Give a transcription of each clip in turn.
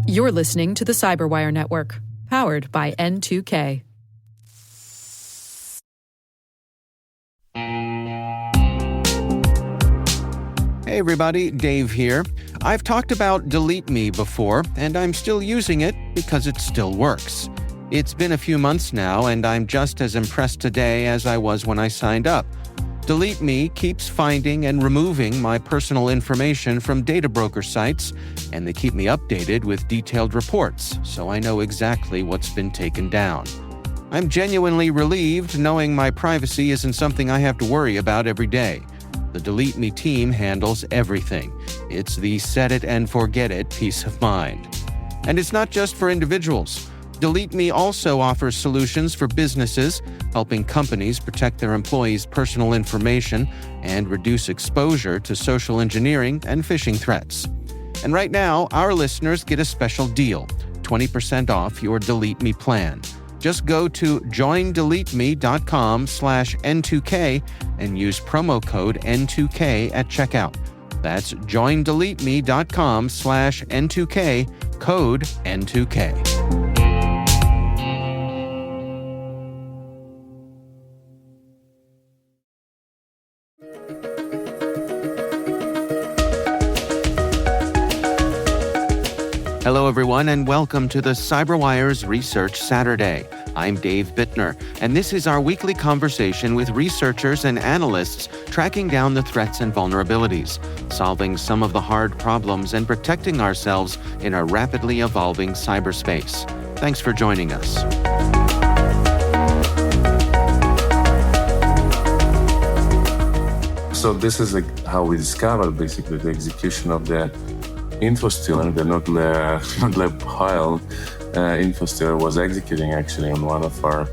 You're listening to the Cyberwire Network, powered by N2K. Hey everybody, Dave here. I've talked about Delete Me before, and I'm still using it because it still works. It's been a few months now, and I'm just as impressed today as I was when I signed up. Delete Me keeps finding and removing my personal information from data broker sites, and they keep me updated with detailed reports, so I know exactly what's been taken down. I'm genuinely relieved knowing my privacy isn't something I have to worry about every day. The Delete Me team handles everything. It's the set it and forget it peace of mind. And it's not just for individuals. Delete Me also offers solutions for businesses, helping companies protect their employees' personal information and reduce exposure to social engineering and phishing threats. And right now, our listeners get a special deal, 20% off your Delete Me plan. Just go to joindeleteme.com/N2K and use promo code N2K at checkout. That's joindeleteme.com/N2K, code N2K. Hello, everyone, and welcome to the CyberWire's Research Saturday. I'm Dave Bittner, and this is our weekly conversation with researchers and analysts tracking down the threats and vulnerabilities, solving some of the hard problems, and protecting ourselves in a rapidly evolving cyberspace. Thanks for joining us. So this is how we discovered basically the execution of the InfoStealer, the NotLab Pile InfoStealer was executing actually on one of our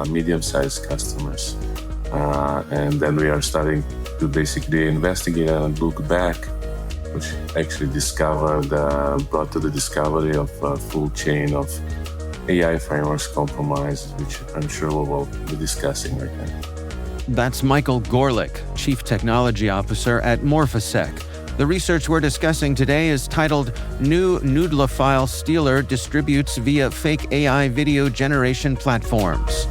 medium-sized customers. And then we are starting to basically investigate and look back, which actually brought to the discovery of a full chain of AI frameworks compromises, which I'm sure we will be discussing right now. That's Michael Gorlick, Chief Technology Officer at Morphosec. The research we're discussing today is titled New Nudelophile Stealer Distributes Via Fake AI Video Generation Platforms.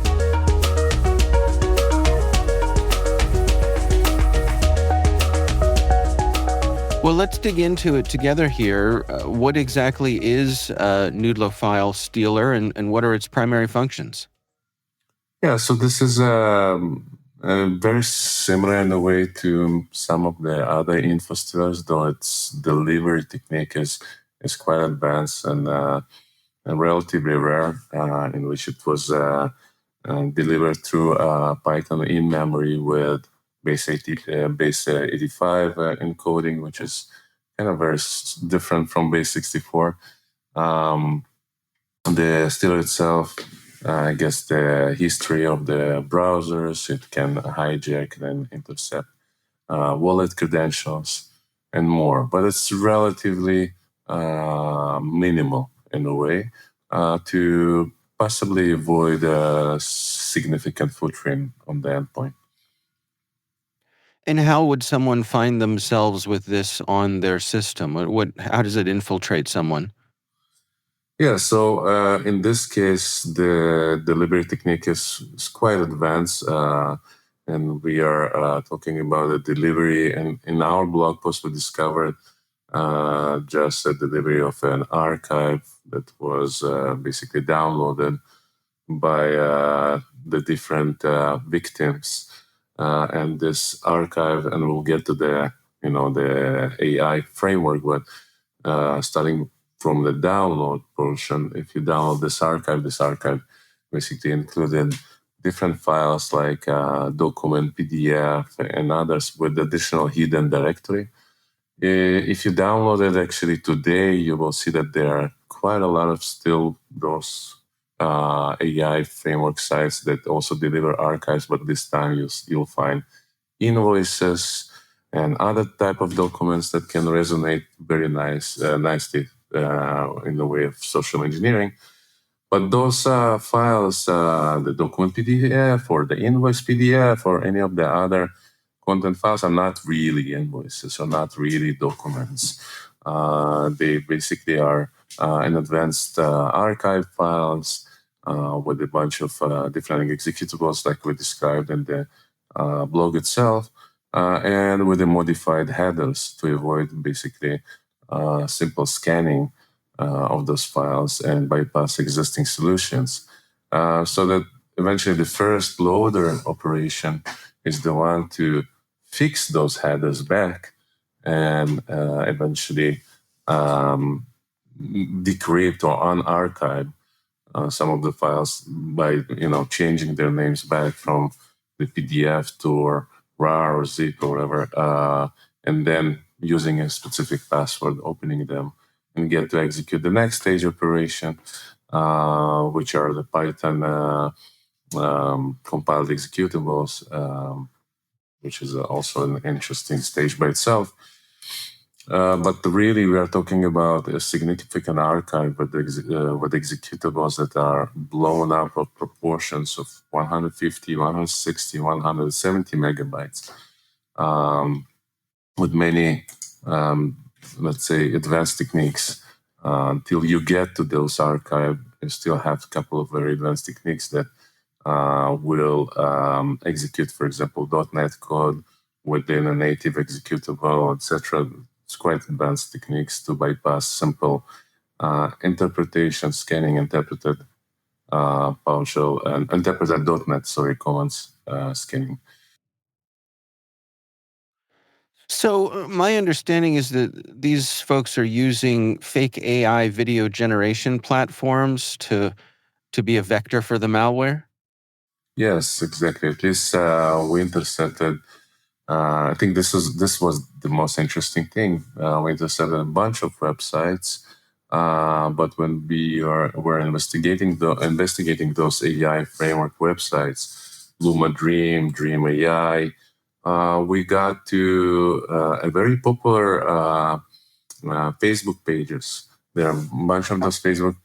Well, let's dig into it together here. What exactly is a Nudelophile Stealer and what are its primary functions? Yeah, so this is very similar in a way to some of the other InfoStealers, though its delivery technique is quite advanced and relatively rare, in which it was delivered through Python in-memory with base 85 encoding, which is kind of very different from base 64. The stealer itself, I guess the history of the browsers, it can hijack and intercept wallet credentials and more. But it's relatively minimal in a way to possibly avoid a significant footprint on the endpoint. And how would someone find themselves with this on their system? How does it infiltrate someone? Yeah, so in this case, the delivery technique is quite advanced, and we are talking about a delivery. And in our blog post, we discovered just a delivery of an archive that was basically downloaded by the different victims, and this archive. And we'll get to the AI framework, but starting from the download portion, if you download this archive basically included different files like document, PDF, and others with additional hidden directory. If you download it actually today, you will see that there are quite a lot of still those AI framework sites that also deliver archives, but this time you'll find invoices and other type of documents that can resonate very nicely in the way of social engineering. But those files, the document PDF or the invoice PDF or any of the other content files are not really invoices or not really documents. They basically are an advanced archive files with a bunch of different executables, like we described in the blog itself, and with the modified headers to avoid basically simple scanning of those files and bypass existing solutions. So that eventually the first loader operation is the one to fix those headers back and eventually decrypt or unarchive some of the files by changing their names back from the PDF to RAR or zip or whatever, and then using a specific password, opening them, and get to execute the next stage operation, which are the Python compiled executables, which is also an interesting stage by itself. But really, we are talking about a significant archive with executables that are blown up of proportions of 150, 160, 170 megabytes, with many, let's say, advanced techniques. Until you get to those archives, you still have a couple of very advanced techniques that will execute, for example, .NET code within a native executable, etc. It's quite advanced techniques to bypass simple interpretation, scanning, interpreted PowerShell, and interpreted .NET, commands scanning. So my understanding is that these folks are using fake AI video generation platforms to be a vector for the malware? Yes, exactly. At least we intercepted. I think this was the most interesting thing. We intercepted a bunch of websites, but when were investigating those AI framework websites, Luma Dream, Dream AI, we got to a very popular Facebook pages. There are a bunch of those Facebook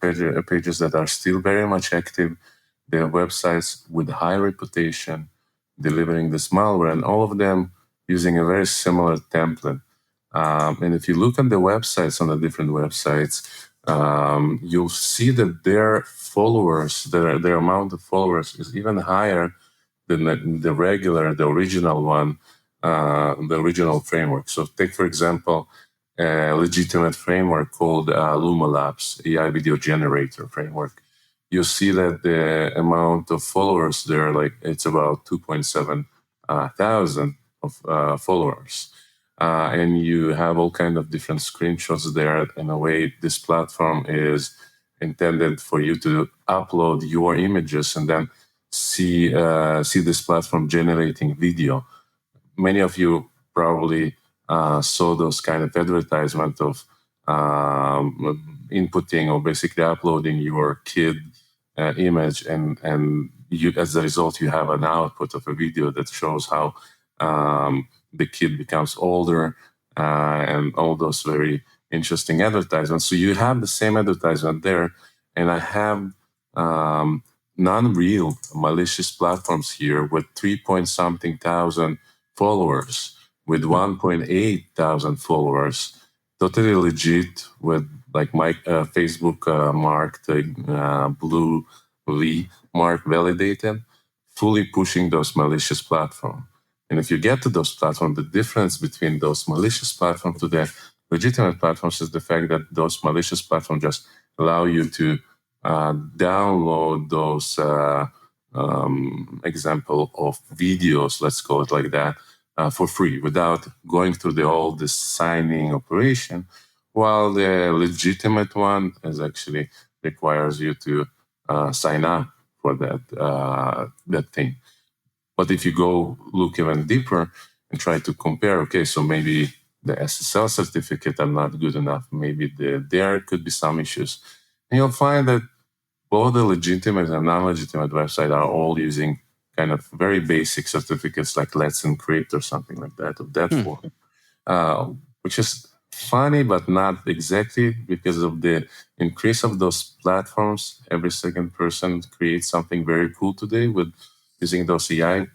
pages that are still very much active. They are websites with high reputation, delivering this malware, and all of them using a very similar template. And if you look at the websites, on the different websites, you'll see that their followers, their amount of followers is even higher than the original one, the original framework. So take, for example, a legitimate framework called Luma Labs, AI video generator framework. You see that the amount of followers there, it's about 2.7 thousand of followers. And you have all kind of different screenshots there. In a way, this platform is intended for you to upload your images and then see this platform generating video. Many of you probably saw those kind of advertisement of inputting or basically uploading your kid image, and you, as a result, you have an output of a video that shows how the kid becomes older, and all those very interesting advertisements. So you have the same advertisement there, and I have non-real malicious platforms here with 3-point-something thousand followers, with 1.8 thousand followers, totally legit, with Facebook marked blue mark validated, fully pushing those malicious platforms. And if you get to those platforms, the difference between those malicious platforms to the legitimate platforms is the fact that those malicious platforms just allow you to download those example of videos, let's call it like that, for free without going through all this signing operation, while the legitimate one is actually requires you to sign up for that thing. But if you go look even deeper and try to compare, okay, so maybe the SSL certificate are not good enough, maybe there could be some issues, and you'll find that both the legitimate and non-legitimate website are all using kind of very basic certificates like Let's Encrypt or something like that, of that form, which is funny, but not exactly, because of the increase of those platforms. Every second person creates something very cool today with using those AI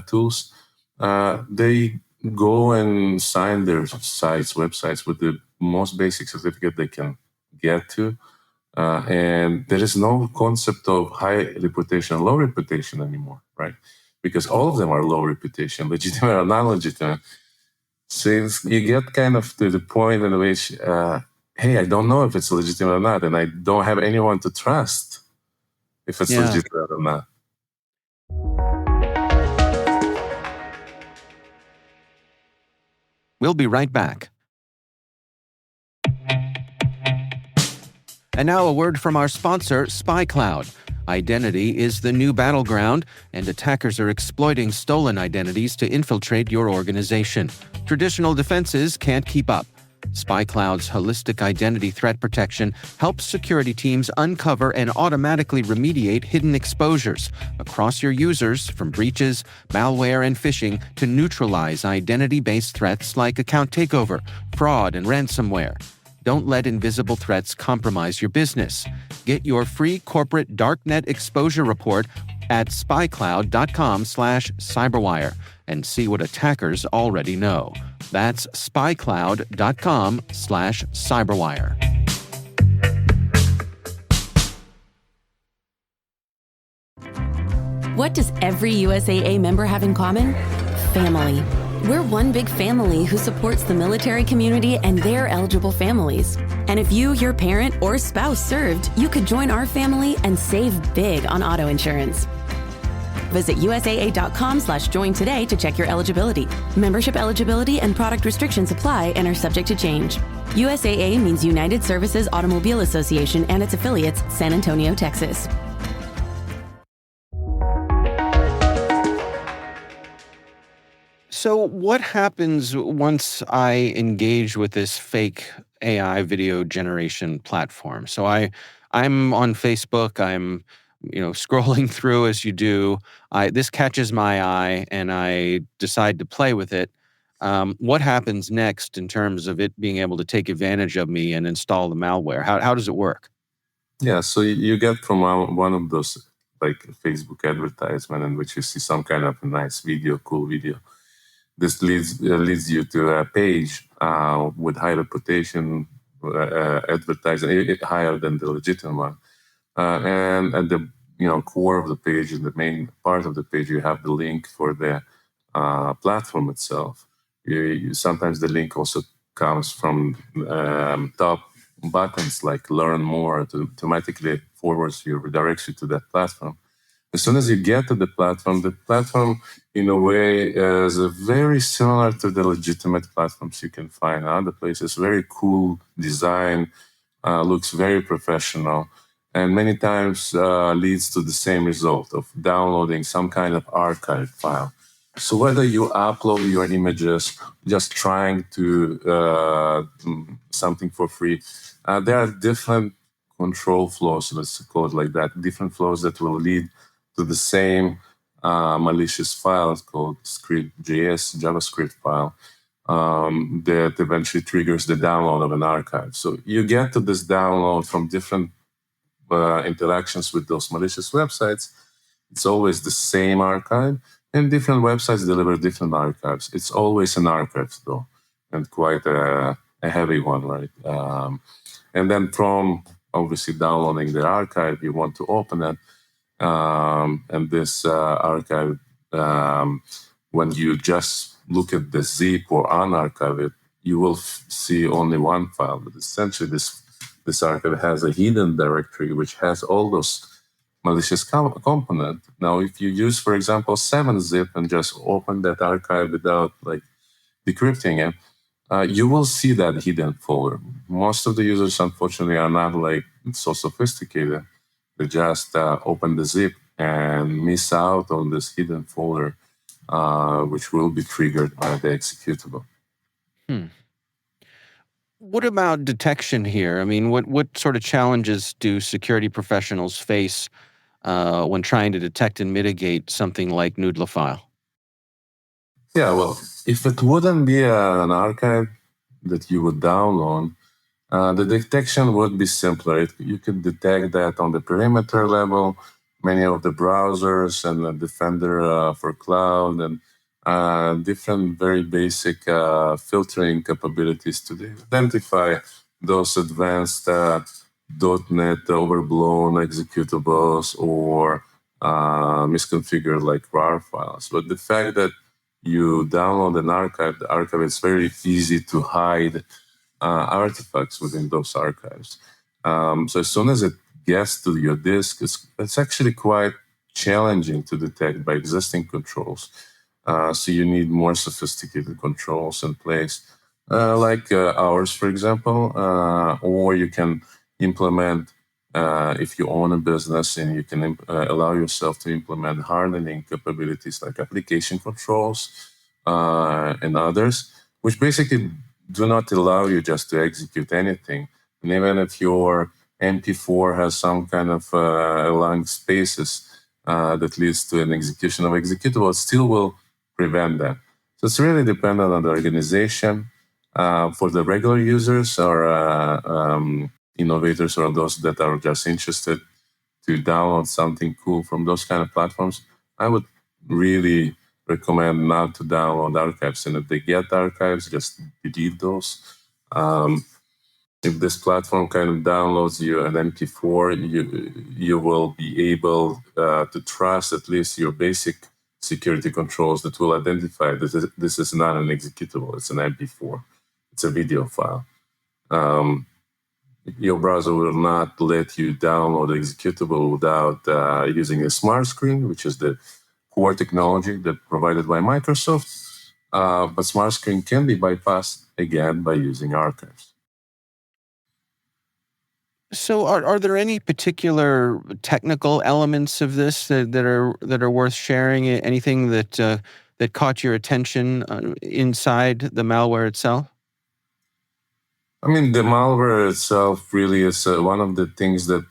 tools. They go and sign their websites with the most basic certificate they can get to. And there is no concept of high reputation, low reputation anymore, right? Because all of them are low reputation, legitimate or non-legitimate. Since you get kind of to the point in which, hey, I don't know if it's legitimate or not, and I don't have anyone to trust if it's legitimate or not. We'll be right back. And now a word from our sponsor, SpyCloud. Identity is the new battleground, and attackers are exploiting stolen identities to infiltrate your organization. Traditional defenses can't keep up. SpyCloud's holistic identity threat protection helps security teams uncover and automatically remediate hidden exposures across your users, from breaches, malware, and phishing to neutralize identity-based threats like account takeover, fraud, and ransomware. Don't let invisible threats compromise your business. Get your free corporate darknet exposure report at spycloud.com/cyberwire and see what attackers already know. That's spycloud.com/cyberwire. What does every USAA member have in common? Family. We're one big family who supports the military community and their eligible families. And if you, your parent, or spouse served, you could join our family and save big on auto insurance. Visit USAA.com/join today to check your eligibility. Membership eligibility and product restrictions apply and are subject to change. USAA means United Services Automobile Association and its affiliates, San Antonio, Texas. So what happens once I engage with this fake AI video generation platform? So I'm on Facebook, I'm scrolling through as you do. This catches my eye and I decide to play with it. What happens next in terms of it being able to take advantage of me and install the malware? How does it work? Yeah, so you get from one of those like Facebook advertisement in which you see some kind of a nice video, cool video. This leads you to a page with high reputation, advertising higher than the legitimate one. And at the core of the page, in the main part of the page, you have the link for the platform itself. Sometimes the link also comes from top buttons like "Learn More" to automatically forwards you, redirects you to that platform. As soon as you get to the platform in a way is very similar to the legitimate platforms you can find in other places. Very cool design, looks very professional, and many times leads to the same result of downloading some kind of archive file. So whether you upload your images, just trying to something for free, there are different control flows, let's call it like that, different flows that will lead to the same malicious file called script.js, JavaScript file, that eventually triggers the download of an archive. So you get to this download from different interactions with those malicious websites. It's always the same archive, and different websites deliver different archives. It's always an archive, though, and quite a heavy one, right? And then from obviously downloading the archive, you want to open it. And this archive, when you just look at the zip or unarchive it, you will see only one file. But essentially, this archive has a hidden directory which has all those malicious components. Now, if you use, for example, 7-zip and just open that archive without decrypting it, you will see that hidden folder. Most of the users, unfortunately, are not so sophisticated. They just open the zip and miss out on this hidden folder, which will be triggered by the executable. What about detection here? I mean, what sort of challenges do security professionals face when trying to detect and mitigate something like Noodlephile? Yeah, well, if it wouldn't be an archive that you would download, the detection would be simpler. You could detect that on the perimeter level. Many of the browsers and the Defender for Cloud and different very basic filtering capabilities to identify those advanced .NET overblown executables or misconfigured like RAR files. But the fact that you download an archive, the archive is very easy to hide artifacts within those archives. So as soon as it gets to your disk, it's actually quite challenging to detect by existing controls. So you need more sophisticated controls in place, like ours, for example, or you can implement, if you own a business, and you can allow yourself to implement hardening capabilities like application controls and others, which basically do not allow you just to execute anything. And even if your MP4 has some kind of allowing spaces that leads to an execution of executable, it still will prevent that. So it's really dependent on the organization. For the regular users or innovators or those that are just interested to download something cool from those kind of platforms, I would really recommend not to download archives. And if they get archives, just delete those. If this platform kind of downloads you an MP4, you will be able to trust at least your basic security controls that will identify that this is not an executable, it's an MP4, it's a video file. Your browser will not let you download executable without using a smart screen, which is the core technology that provided by Microsoft. But smart screen can be bypassed again by using archives. So, are there any particular technical elements of this that are worth sharing? Anything that caught your attention inside the malware itself? I mean, the malware itself really is one of the things that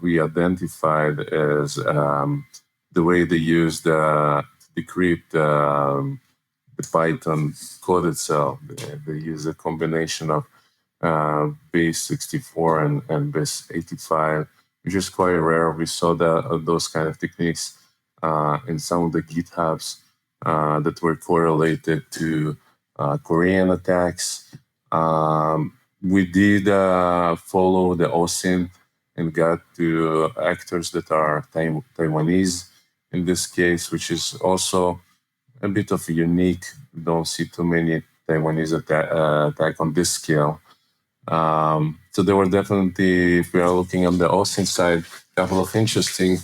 we identified as the way they use to decrypt the Python code itself. They use a combination of base 64 and base 85, which is quite rare. We saw those kind of techniques in some of the GitHubs that were correlated to Korean attacks. We did follow the OSINT and got to actors that are Taiwanese in this case, which is also a bit of a unique. We don't see too many Taiwanese attack on this scale. So there were definitely, if we are looking on the OSINT side, a couple of interesting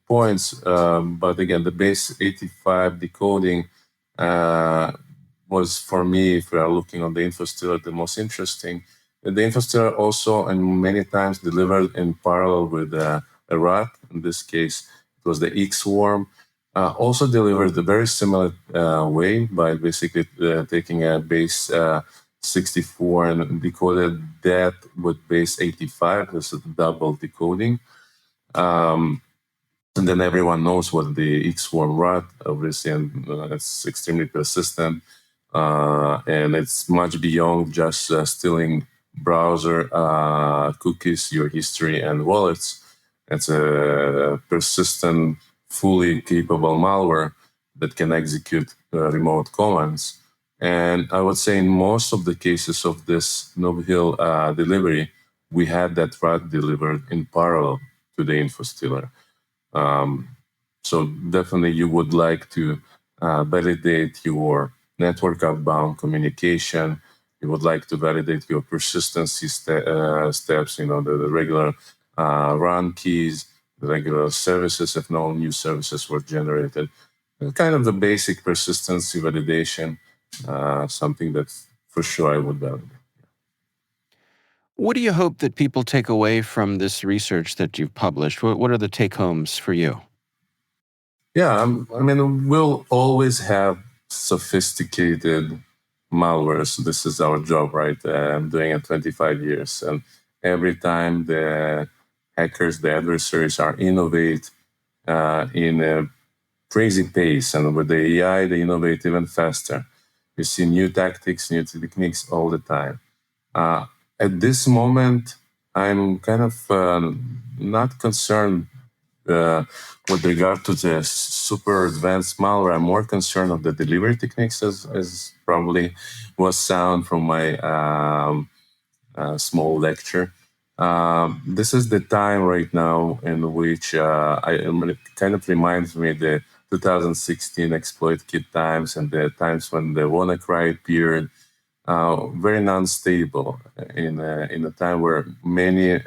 points. But again, the base 85 decoding was, for me, if we are looking on the InfoStealer, the most interesting. The InfoStealer also, and many times, delivered in parallel with a RAT. In this case, it was the XWorm. Also delivered a very similar way by basically taking a base 64 and decoded that with base 85. This is double decoding. And then everyone knows what the XWorm RAT, obviously, and it's extremely persistent. And it's much beyond just stealing browser cookies, your history, and wallets. It's a persistent, fully capable malware that can execute remote commands. And I would say in most of the cases of this Nob-Hill delivery, we had that RAT delivered in parallel to the InfoStealer. So definitely you would like to validate your network outbound communication. You would like to validate your persistency steps, the regular run keys, the regular services if no new services were generated. Kind of the basic persistency validation, something that for sure I would validate. What do you hope that people take away from this research that you've published? What are the take-homes for you? Yeah, I mean, we'll always have sophisticated malwares. This is our job, right? I'm doing it 25 years. And every time the hackers, the adversaries are innovate in a crazy pace. And with the AI, they innovate even faster. You see new tactics, new techniques all the time. At this moment, I'm kind of not concerned with regard to the super advanced malware, I'm more concerned of the delivery techniques, as probably was sound from my small lecture. This is the time right now in which it kind of reminds me the 2016 exploit kit times and the times when the WannaCry appeared. Very non-stable in a time where many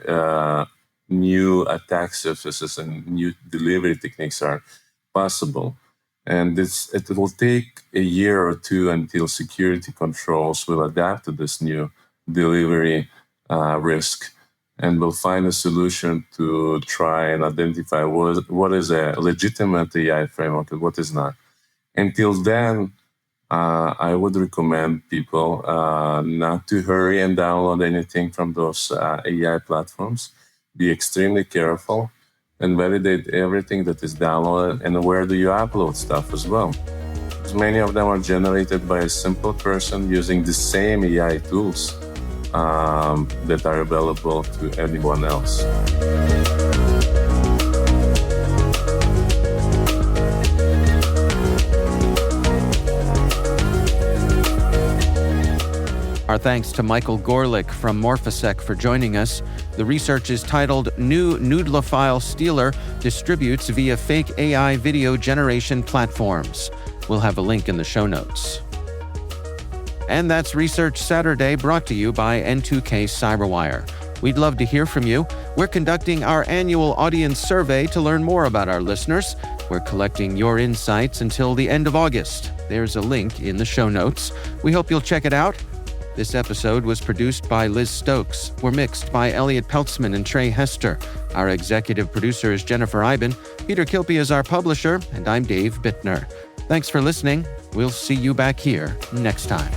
new attack surfaces and new delivery techniques are possible. And it will take a year or two until security controls will adapt to this new delivery risk, and will find a solution to try and identify what is a legitimate AI framework and what is not. Until then, I would recommend people not to hurry and download anything from those AI platforms. Be extremely careful and validate everything that is downloaded and where do you upload stuff as well. Because many of them are generated by a simple person using the same AI tools that are available to anyone else. Our thanks to Michael Gorlick from Morphosec for joining us. The research is titled New Noodlophile Stealer Distributes Via Fake AI Video Generation Platforms. We'll have a link in the show notes. And that's Research Saturday, brought to you by N2K Cyberwire. We'd love to hear from you. We're conducting our annual audience survey to learn more about our listeners. We're collecting your insights until the end of August. There's a link in the show notes. We hope you'll check it out. This episode was produced by Liz Stokes. We're mixed by Elliot Peltzman and Trey Hester. Our executive producer is Jennifer Eiben. Peter Kilpie is our publisher, and I'm Dave Bittner. Thanks for listening. We'll see you back here next time.